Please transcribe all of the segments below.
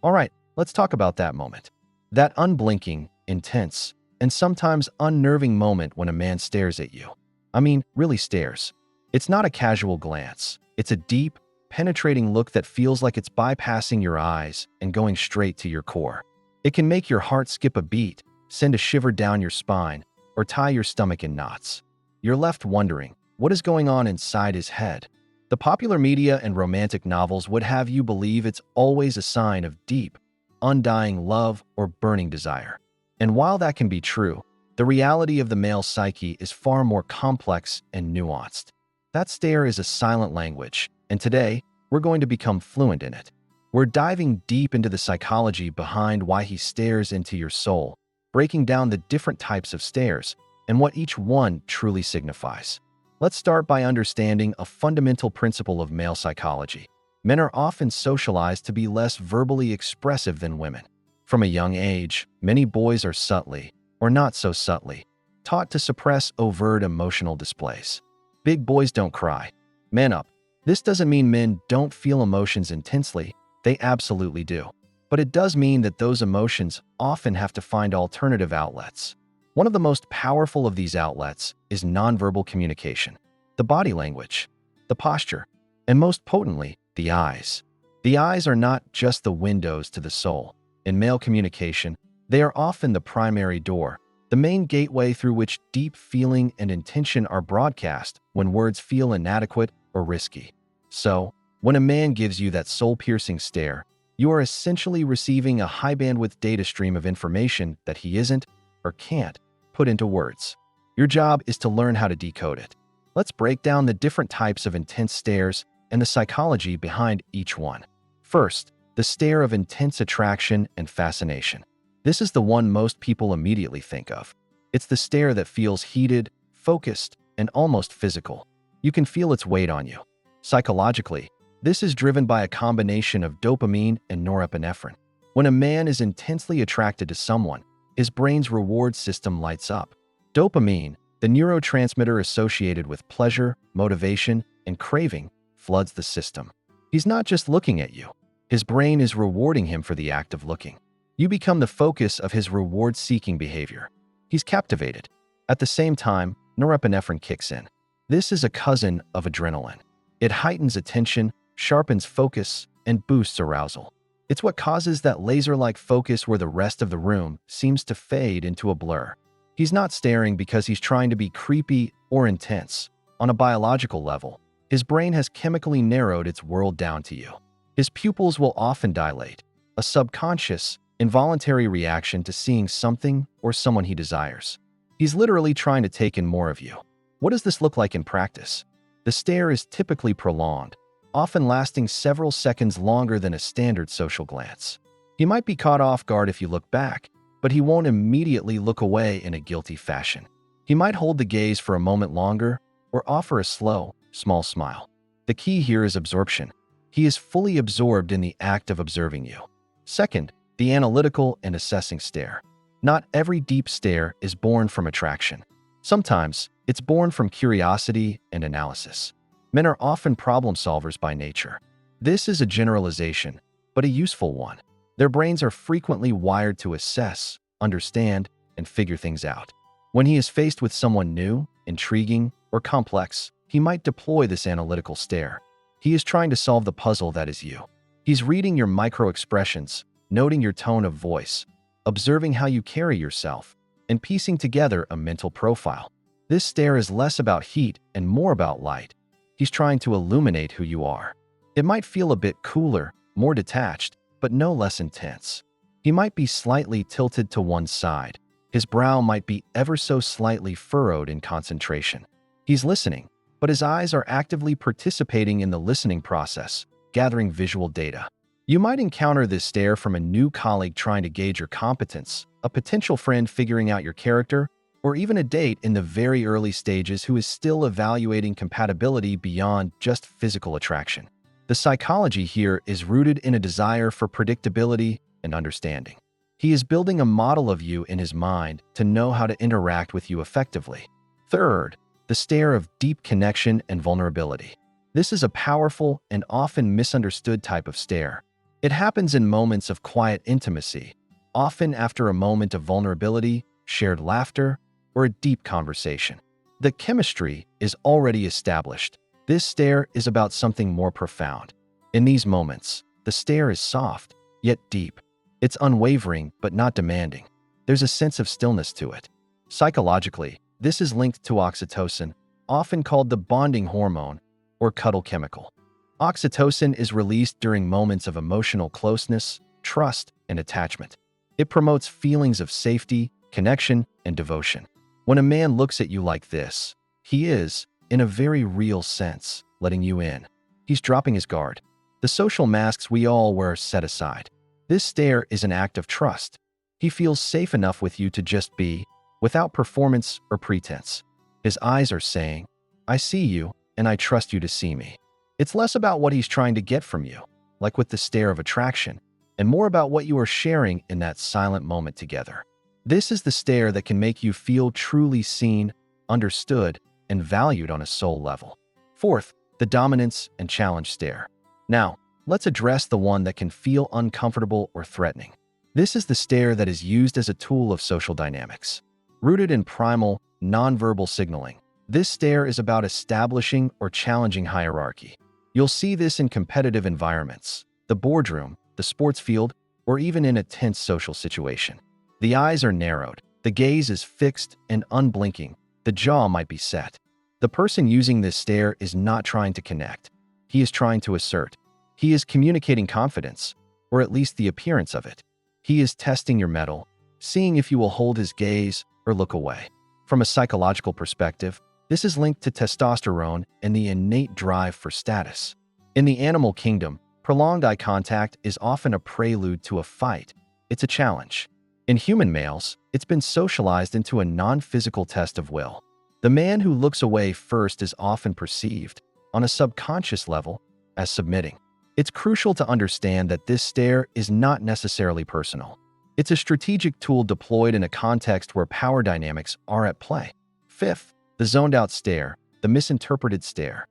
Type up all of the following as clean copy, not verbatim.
All right, let's talk about that moment. That unblinking, intense, and sometimes unnerving moment when a man stares at you. I mean, really stares. It's not a casual glance. It's a deep, penetrating look that feels like it's bypassing your eyes and going straight to your core. It can make your heart skip a beat, send a shiver down your spine, or tie your stomach in knots. You're left wondering, what is going on inside his head? The popular media and romantic novels would have you believe it's always a sign of deep, undying love or burning desire. And while that can be true, the reality of the male psyche is far more complex and nuanced. That stare is a silent language, and today, we're going to become fluent in it. We're diving deep into the psychology behind why he stares into your soul, breaking down the different types of stares and what each one truly signifies. Let's start by understanding a fundamental principle of male psychology. Men are often socialized to be less verbally expressive than women. From a young age, many boys are subtly, or not so subtly, taught to suppress overt emotional displays. Big boys don't cry. Man up. This doesn't mean men don't feel emotions intensely. They absolutely do. But it does mean that those emotions often have to find alternative outlets. One of the most powerful of these outlets is nonverbal communication, the body language, the posture, and most potently, the eyes. The eyes are not just the windows to the soul. In male communication, they are often the primary door, the main gateway through which deep feeling and intention are broadcast when words feel inadequate or risky. So, when a man gives you that soul-piercing stare, you are essentially receiving a high-bandwidth data stream of information that he isn't, or can't, put into words. Your job is to learn how to decode it. Let's break down the different types of intense stares and the psychology behind each one. First, the stare of intense attraction and fascination. This is the one most people immediately think of. It's the stare that feels heated, focused, and almost physical. You can feel its weight on you. Psychologically, this is driven by a combination of dopamine and norepinephrine. When a man is intensely attracted to someone, his brain's reward system lights up. Dopamine, the neurotransmitter associated with pleasure, motivation, and craving, floods the system. He's not just looking at you. His brain is rewarding him for the act of looking. You become the focus of his reward-seeking behavior. He's captivated. At the same time, norepinephrine kicks in. This is a cousin of adrenaline. It heightens attention, sharpens focus, and boosts arousal. It's what causes that laser-like focus where the rest of the room seems to fade into a blur. He's not staring because he's trying to be creepy or intense. On a biological level, his brain has chemically narrowed its world down to you. His pupils will often dilate, a subconscious, involuntary reaction to seeing something or someone he desires. He's literally trying to take in more of you. What does this look like in practice? The stare is typically prolonged, often lasting several seconds longer than a standard social glance. He might be caught off guard if you look back, but he won't immediately look away in a guilty fashion. He might hold the gaze for a moment longer or offer a slow, small smile. The key here is absorption. He is fully absorbed in the act of observing you. Second, the analytical and assessing stare. Not every deep stare is born from attraction. Sometimes, it's born from curiosity and analysis. Men are often problem solvers by nature. This is a generalization, but a useful one. Their brains are frequently wired to assess, understand, and figure things out. When he is faced with someone new, intriguing, or complex, he might deploy this analytical stare. He is trying to solve the puzzle that is you. He's reading your micro-expressions, noting your tone of voice, observing how you carry yourself, and piecing together a mental profile. This stare is less about heat and more about light. He's trying to illuminate who you are. It might feel a bit cooler, more detached, but no less intense. He might be slightly tilted to one side. His brow might be ever so slightly furrowed in concentration. He's listening, but his eyes are actively participating in the listening process, gathering visual data. You might encounter this stare from a new colleague trying to gauge your competence, a potential friend figuring out your character, or even a date in the very early stages who is still evaluating compatibility beyond just physical attraction. The psychology here is rooted in a desire for predictability and understanding. He is building a model of you in his mind to know how to interact with you effectively. Third, the stare of deep connection and vulnerability. This is a powerful and often misunderstood type of stare. It happens in moments of quiet intimacy, often after a moment of vulnerability, shared laughter, or a deep conversation. The chemistry is already established. This stare is about something more profound. In these moments, the stare is soft, yet deep. It's unwavering, but not demanding. There's a sense of stillness to it. Psychologically, this is linked to oxytocin, often called the bonding hormone or cuddle chemical. Oxytocin is released during moments of emotional closeness, trust, and attachment. It promotes feelings of safety, connection, and devotion. When a man looks at you like this, he is, in a very real sense, letting you in. He's dropping his guard. The social masks we all wear set aside. This stare is an act of trust. He feels safe enough with you to just be, without performance or pretense. His eyes are saying, "I see you, and I trust you to see me." It's less about what he's trying to get from you, like with the stare of attraction, and more about what you are sharing in that silent moment together. This is the stare that can make you feel truly seen, understood, and valued on a soul level. Fourth, the dominance and challenge stare. Now, let's address the one that can feel uncomfortable or threatening. This is the stare that is used as a tool of social dynamics. Rooted in primal, nonverbal signaling, this stare is about establishing or challenging hierarchy. You'll see this in competitive environments, the boardroom, the sports field, or even in a tense social situation. The eyes are narrowed, the gaze is fixed and unblinking, the jaw might be set. The person using this stare is not trying to connect. He is trying to assert. He is communicating confidence, or at least the appearance of it. He is testing your mettle, seeing if you will hold his gaze or look away. From a psychological perspective, this is linked to testosterone and the innate drive for status. In the animal kingdom, prolonged eye contact is often a prelude to a fight. It's a challenge. In human males, it's been socialized into a non-physical test of will. The man who looks away first is often perceived, on a subconscious level, as submitting. It's crucial to understand that this stare is not necessarily personal. It's a strategic tool deployed in a context where power dynamics are at play. Fifth, the zoned-out stare, the misinterpreted stare.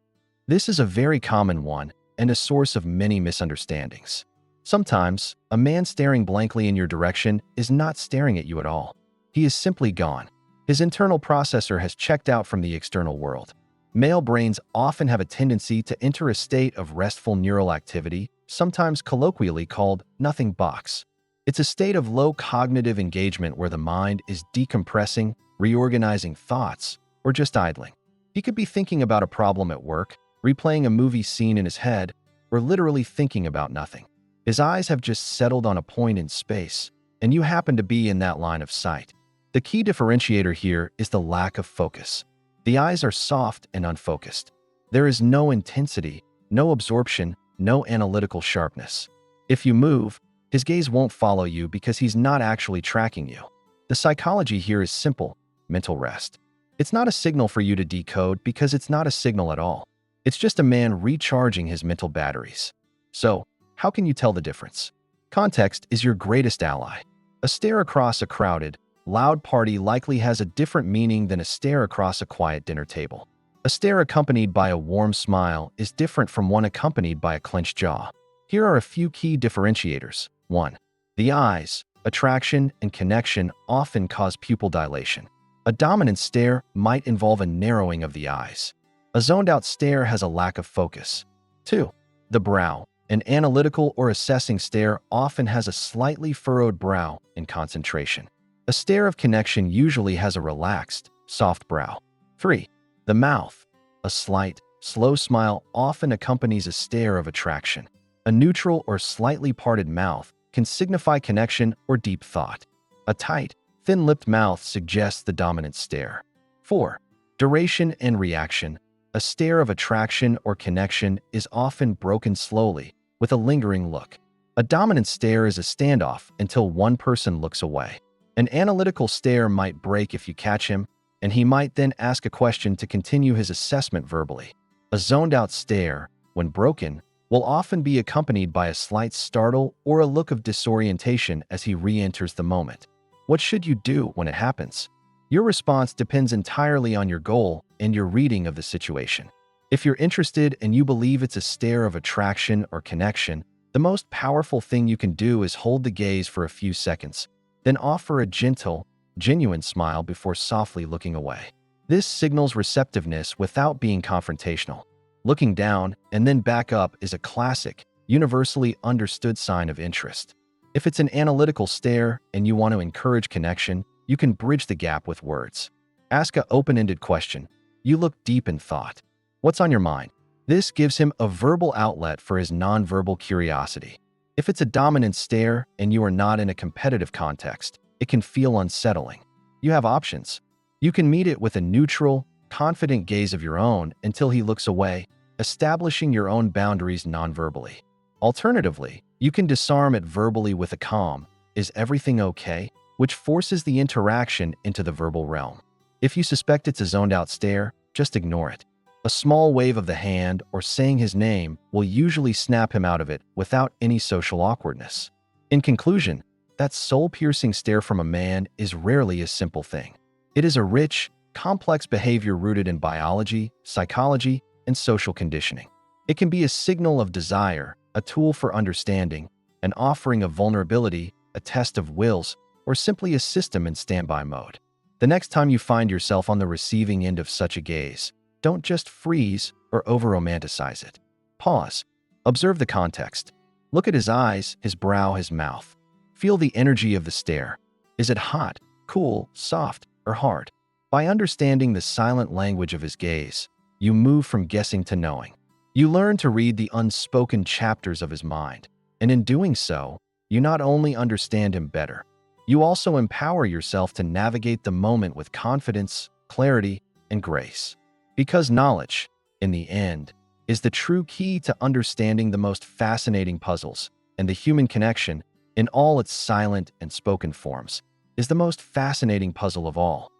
This is a very common one and a source of many misunderstandings. Sometimes, a man staring blankly in your direction is not staring at you at all. He is simply gone. His internal processor has checked out from the external world. Male brains often have a tendency to enter a state of restful neural activity, sometimes colloquially called nothing box. It's a state of low cognitive engagement where the mind is decompressing, reorganizing thoughts, or just idling. He could be thinking about a problem at work, replaying a movie scene in his head, or literally thinking about nothing. His eyes have just settled on a point in space, and you happen to be in that line of sight. The key differentiator here is the lack of focus. The eyes are soft and unfocused. There is no intensity, no absorption, no analytical sharpness. If you move, his gaze won't follow you because he's not actually tracking you. The psychology here is simple: mental rest. It's not a signal for you to decode because it's not a signal at all. It's just a man recharging his mental batteries. So, how can you tell the difference? Context is your greatest ally. A stare across a crowded, loud party likely has a different meaning than a stare across a quiet dinner table. A stare accompanied by a warm smile is different from one accompanied by a clenched jaw. Here are a few key differentiators. 1. The eyes, attraction, and connection often cause pupil dilation. A dominant stare might involve a narrowing of the eyes. A zoned-out stare has a lack of focus. 2. The brow. An analytical or assessing stare often has a slightly furrowed brow and concentration. A stare of connection usually has a relaxed, soft brow. 3. The mouth. A slight, slow smile often accompanies a stare of attraction. A neutral or slightly parted mouth can signify connection or deep thought. A tight, thin-lipped mouth suggests the dominant stare. 4. Duration and reaction. A stare of attraction or connection is often broken slowly, with a lingering look. A dominant stare is a standoff until one person looks away. An analytical stare might break if you catch him, and he might then ask a question to continue his assessment verbally. A zoned-out stare, when broken, will often be accompanied by a slight startle or a look of disorientation as he re-enters the moment. What should you do when it happens? Your response depends entirely on your goal and your reading of the situation. If you're interested and you believe it's a stare of attraction or connection, the The most powerful thing you can do is hold the gaze for a few seconds, then offer a gentle, genuine smile before softly looking away. This signals receptiveness without being confrontational. Looking down and then back up is a classic, universally understood sign of interest. If it's an analytical stare and you want to encourage connection, you can bridge the gap with words. Ask an open-ended question. You look deep in thought. What's on your mind? This gives him a verbal outlet for his nonverbal curiosity. If it's a dominant stare and you are not in a competitive context, it can feel unsettling. You have options. You can meet it with a neutral, confident gaze of your own until he looks away, establishing your own boundaries nonverbally. Alternatively, you can disarm it verbally with a calm, "Is everything okay?" which forces the interaction into the verbal realm. If you suspect it's a zoned-out stare, just ignore it. A small wave of the hand or saying his name will usually snap him out of it without any social awkwardness. In conclusion, that soul-piercing stare from a man is rarely a simple thing. It is a rich, complex behavior rooted in biology, psychology, and social conditioning. It can be a signal of desire, a tool for understanding, an offering of vulnerability, a test of wills, or simply a system in standby mode. The next time you find yourself on the receiving end of such a gaze, don't just freeze or over-romanticize it. Pause. Observe the context. Look at his eyes, his brow, his mouth. Feel the energy of the stare. Is it hot, cool, soft, or hard? By understanding the silent language of his gaze, you move from guessing to knowing. You learn to read the unspoken chapters of his mind, and in doing so, you not only understand him better, you also empower yourself to navigate the moment with confidence, clarity, and grace. Because knowledge, in the end, is the true key to understanding the most fascinating puzzles, and the human connection, in all its silent and spoken forms, is the most fascinating puzzle of all.